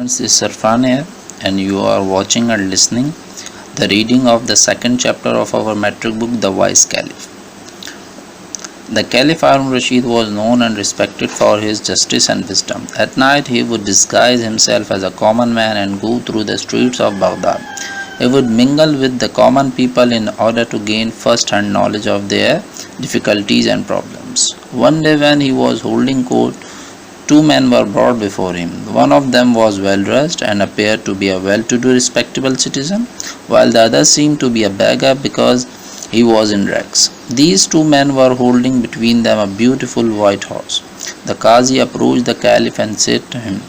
This is Sarfan here, and you are watching and listening the reading of the second chapter of our metric book, The Wise Caliph. The Caliph Harun Rashid was known and respected for his justice and wisdom. At night, he would disguise himself as a common man and go through the streets of Baghdad. He would mingle with the common people in order to gain first-hand knowledge of their difficulties and problems. One day, when he was holding court, two men were brought before him. One of them was well dressed and appeared to be a well-to-do, respectable citizen, while the other seemed to be a beggar because he was in rags. These two men were holding between them a beautiful white horse. The Qazi approached the Caliph and said to him,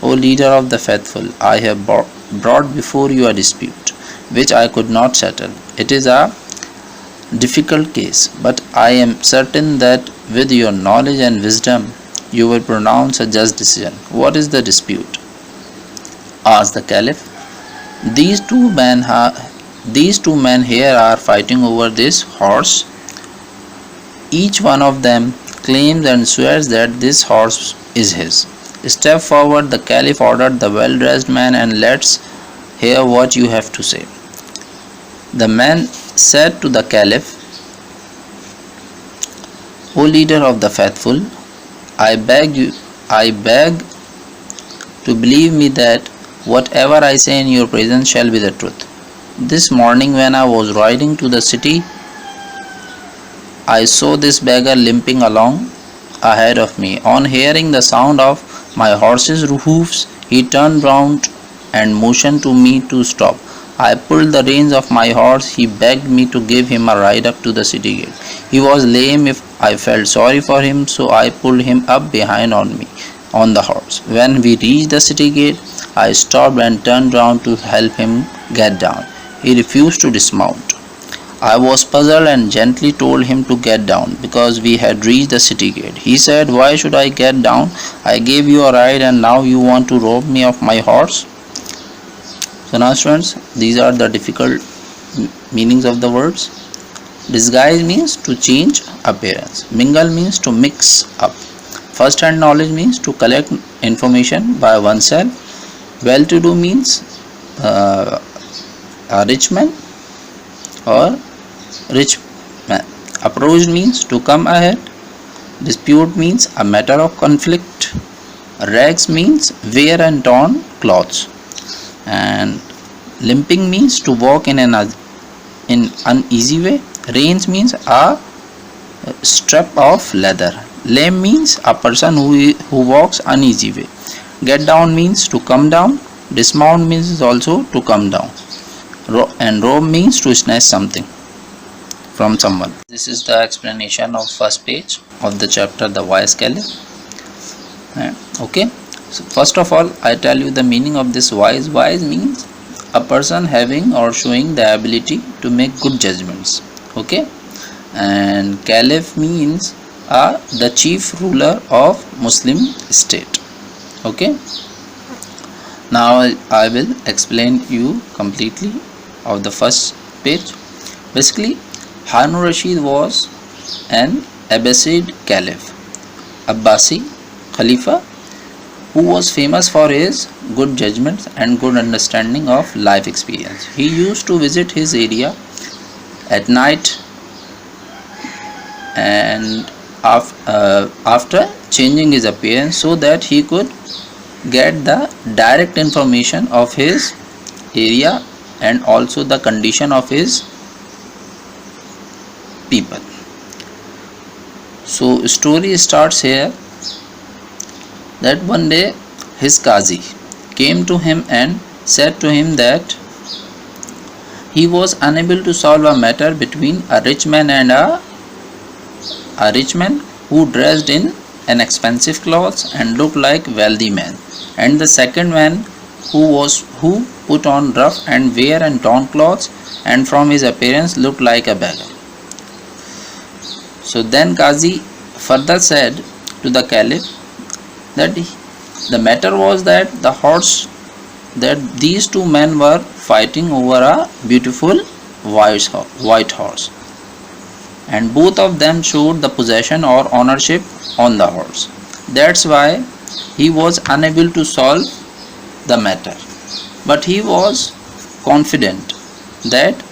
"O leader of the faithful, I have brought before you a dispute which I could not settle. It is a difficult case, but I am certain that with your knowledge and wisdom you will pronounce a just decision." "What is the dispute?" asked the Caliph. These two men here are fighting over this horse. Each one of them claims and swears that this horse is his. "Step forward," the Caliph ordered the well-dressed man, "and let's hear what you have to say." The man said to the Caliph, "O leader of the faithful, I beg to believe me that whatever I say in your presence shall be the truth. This morning when I was riding to the city, I saw this beggar limping along ahead of me. On hearing the sound of my horse's hoofs, he turned round and motioned to me to stop. I pulled the reins of my horse. He begged me to give him a ride up to the city gate. He was lame. If I felt sorry for him, so I pulled him up behind on the horse. When we reached the city gate, I stopped and turned round to help him get down. He refused to dismount. I was puzzled and gently told him to get down because we had reached the city gate. He said, 'Why should I get down? I gave you a ride and now you want to rob me of my horse?'" So now students, these are the difficult meanings of the words. Disguise means to change appearance. Mingle means to mix up. First-hand knowledge means to collect information by oneself. Well-to-do means a rich man or rich man. Approach means to come ahead. Dispute means a matter of conflict. Rags means wear and torn clothes. And limping means to walk in an uneasy way. Reins means a strap of leather. Lame means a person who walks uneasy way. Get down means to come down. Dismount means also to come down. And rob means to snatch something from someone. This is the explanation of first page of the chapter The Wise Caliph. Okay, so first of all, I tell you the meaning of this wise. Wise means a person having or showing the ability to make good judgments. Okay, and Caliph means the chief ruler of Muslim state. Okay, now I will explain you completely of the first page. Basically, Harun Rashid was an Abbasid Caliph, Abbasi Khalifa, who was famous for his good judgments and good understanding of life experience. He used to visit his area at night and after changing his appearance so that he could get the direct information of his area and also the condition of his people. So story starts here that one day his Qazi came to him and said to him that he was unable to solve a matter between a rich man and a rich man who dressed in an expensive clothes and looked like wealthy man, and the second man who put on rough and wear and torn clothes and from his appearance looked like a beggar. So then Qazi further said to the Caliph that the matter was that these two men were fighting over a beautiful white horse, and both of them showed the possession or ownership on the horse. That's why he was unable to solve the matter. But he was confident that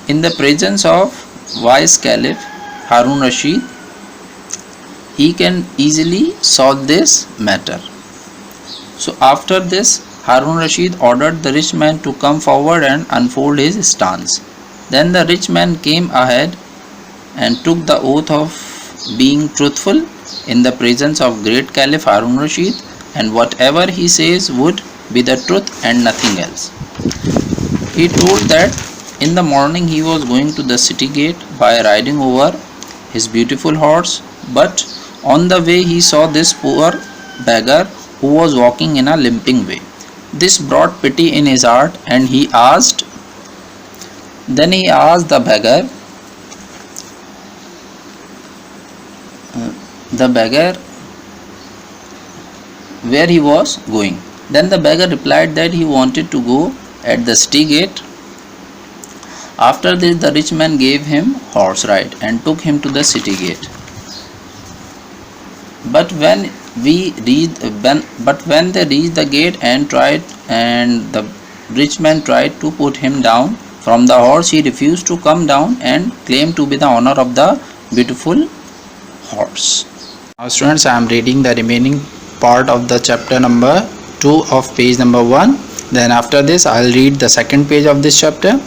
in the presence of wise Caliph Harun Rashid, he can easily solve this matter. So after this, Harun Rashid ordered the rich man to come forward and unfold his stance. Then the rich man came ahead and took the oath of being truthful in the presence of great Caliph Harun Rashid, and whatever he says would be the truth and nothing else. He told that in the morning he was going to the city gate by riding over his beautiful horse, but on the way he saw this poor beggar who was walking in a limping way. This brought pity in his heart, and he asked the beggar where he was going. Then the beggar replied that he wanted to go at the city gate. After this, the rich man gave him horse ride and took him to the city gate. But when they reached the gate and the rich man tried to put him down from the horse, he refused to come down and claimed to be the owner of the beautiful horse. Now students, I am reading the remaining part of the chapter number 2 of page number 1. Then after this I will read the second page of this chapter.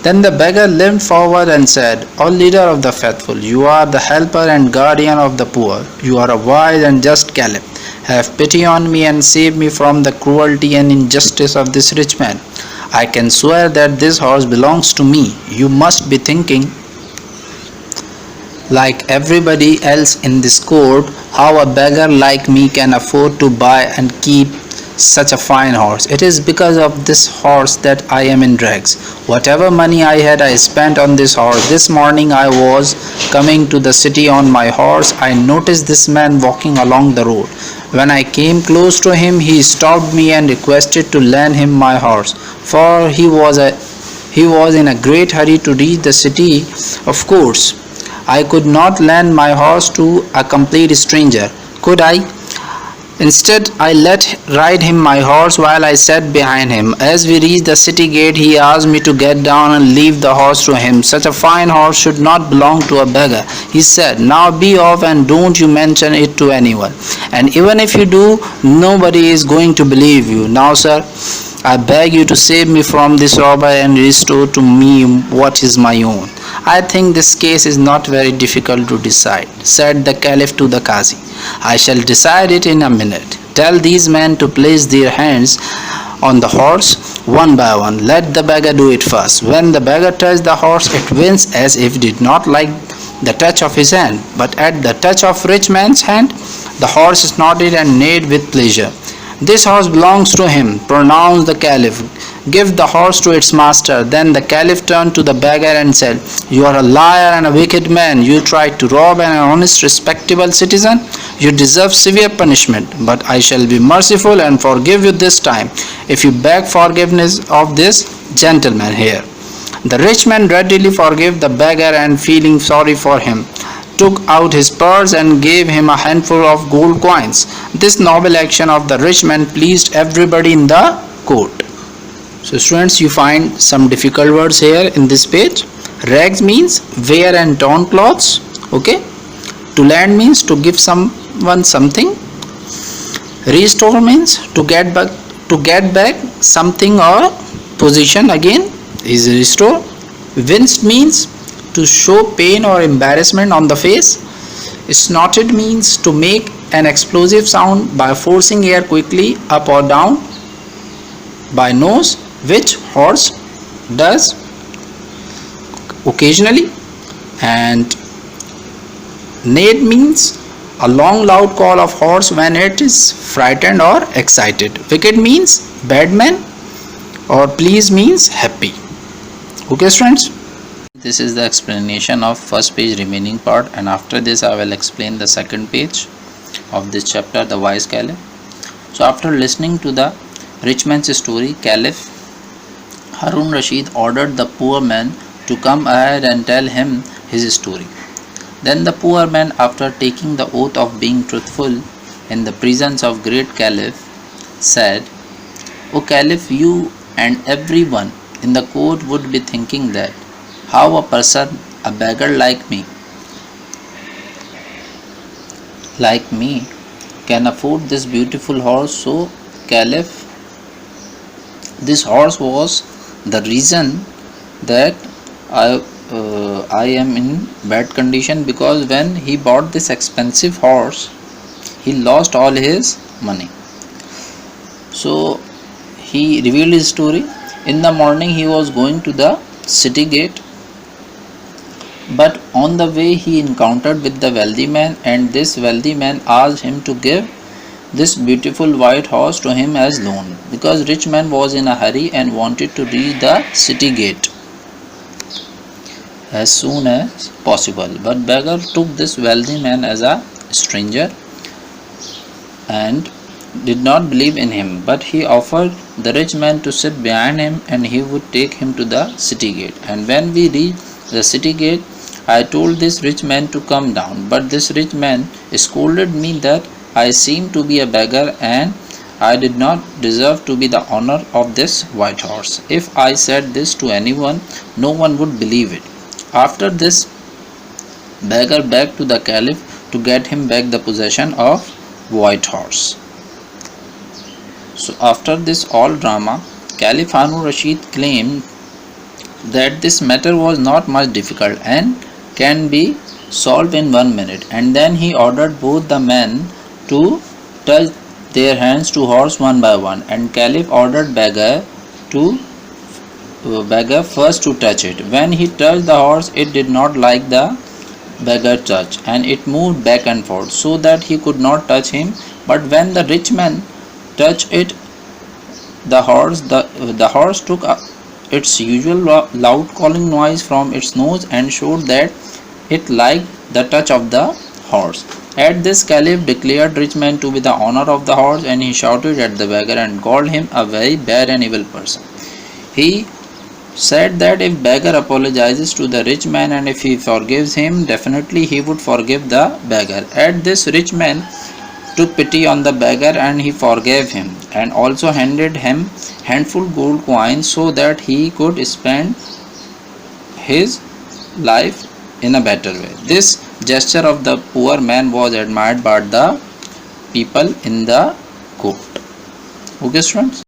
Then the beggar limped forward and said, O leader of the faithful, you are the helper and guardian of the poor. You are a wise and just Caliph. Have pity on me and save me from the cruelty and injustice of this rich man. I can swear that this horse belongs to me. You must be thinking, like everybody else in this court, how a beggar like me can afford to buy and keep such a fine horse. It is because of this horse that I am in rags. Whatever money I had, I spent on this horse. This morning I was coming to the city on my horse. I noticed this man walking along the road. When I came close to him, he stopped me and requested to lend him my horse, for he was in a great hurry to reach the city. Of course, I could not lend my horse to a complete stranger, could I? Instead, I let ride him my horse while I sat behind him. As we reached the city gate, he asked me to get down and leave the horse to him. Such a fine horse should not belong to a beggar. He said, now be off and don't you mention it to anyone. And even if you do, nobody is going to believe you. Now, sir, I beg you to save me from this robber and restore to me what is my own. I think this case is not very difficult to decide, said the Caliph to the Qazi. I shall decide it in a minute. Tell these men to place their hands on the horse one by one. Let the beggar do it first. When the beggar touched the horse, it winced as if it did not like the touch of his hand. But at the touch of rich man's hand, the horse snorted and neighed with pleasure. This horse belongs to him, pronounced the Caliph. Give the horse to its master. Then the Caliph turned to the beggar and said, you are a liar and a wicked man. You tried to rob an honest, respectable citizen. You deserve severe punishment, but I shall be merciful and forgive you this time, if you beg forgiveness of this gentleman here. The rich man readily forgave the beggar, and feeling sorry for him, took out his purse and gave him a handful of gold coins. This noble action of the rich man pleased everybody in the court. So students, you find some difficult words here in this page. Rags means wear and torn clothes. Okay. To lend means to give someone something. Restore means to get back something or position again is restore. Winced means to show pain or embarrassment on the face. Snorted means to make an explosive sound by forcing air quickly up or down by nose, which horse does occasionally. And neigh means a long loud call of horse when it is frightened or excited. Wicked means bad man, or please means happy. Okay friends, this is the explanation of first page remaining part, and after this I will explain the second page of this chapter, the wise Caliph. So after listening to the rich man's story, Caliph Harun Rashid ordered the poor man to come ahead and tell him his story. Then the poor man, after taking the oath of being truthful in the presence of great Caliph, said, O Caliph, you and everyone in the court would be thinking that how a person, a beggar like me, can afford this beautiful horse. So, Caliph, this horse was the reason that I am in bad condition, because when he bought this expensive horse, he lost all his money. So he revealed his story. In the morning, he was going to the city gate, but on the way he encountered with the wealthy man, and this wealthy man asked him to give this beautiful white horse to him as loan, because rich man was in a hurry and wanted to reach the city gate as soon as possible. But beggar took this wealthy man as a stranger and did not believe in him, but he offered the rich man to sit behind him and he would take him to the city gate. And when we reached the city gate, I told this rich man to come down, but this rich man scolded me that I seemed to be a beggar and I did not deserve to be the owner of this white horse. If I said this to anyone, no one would believe it. After this, beggar begged to the Caliph to get him back the possession of white horse. So after this all drama, Caliph Harun Rashid claimed that this matter was not much difficult and can be solved in 1 minute, and then he ordered both the men to touch their hands to horse one by one, and Caliph ordered beggar first to touch it. When he touched the horse, it did not like the beggar touch, and it moved back and forth so that he could not touch him. But when the rich man touched it, the horse took its usual loud calling noise from its nose and showed that it liked the touch of the horse. At this, Caliph declared rich man to be the owner of the horse, and he shouted at the beggar and called him a very bad and evil person. He said that if beggar apologizes to the rich man and if he forgives him, definitely he would forgive the beggar. At this, rich man took pity on the beggar and he forgave him, and also handed him handful gold coins so that he could spend his life in a better way. This gesture of the poor man was admired by the people in the court. Okay, students.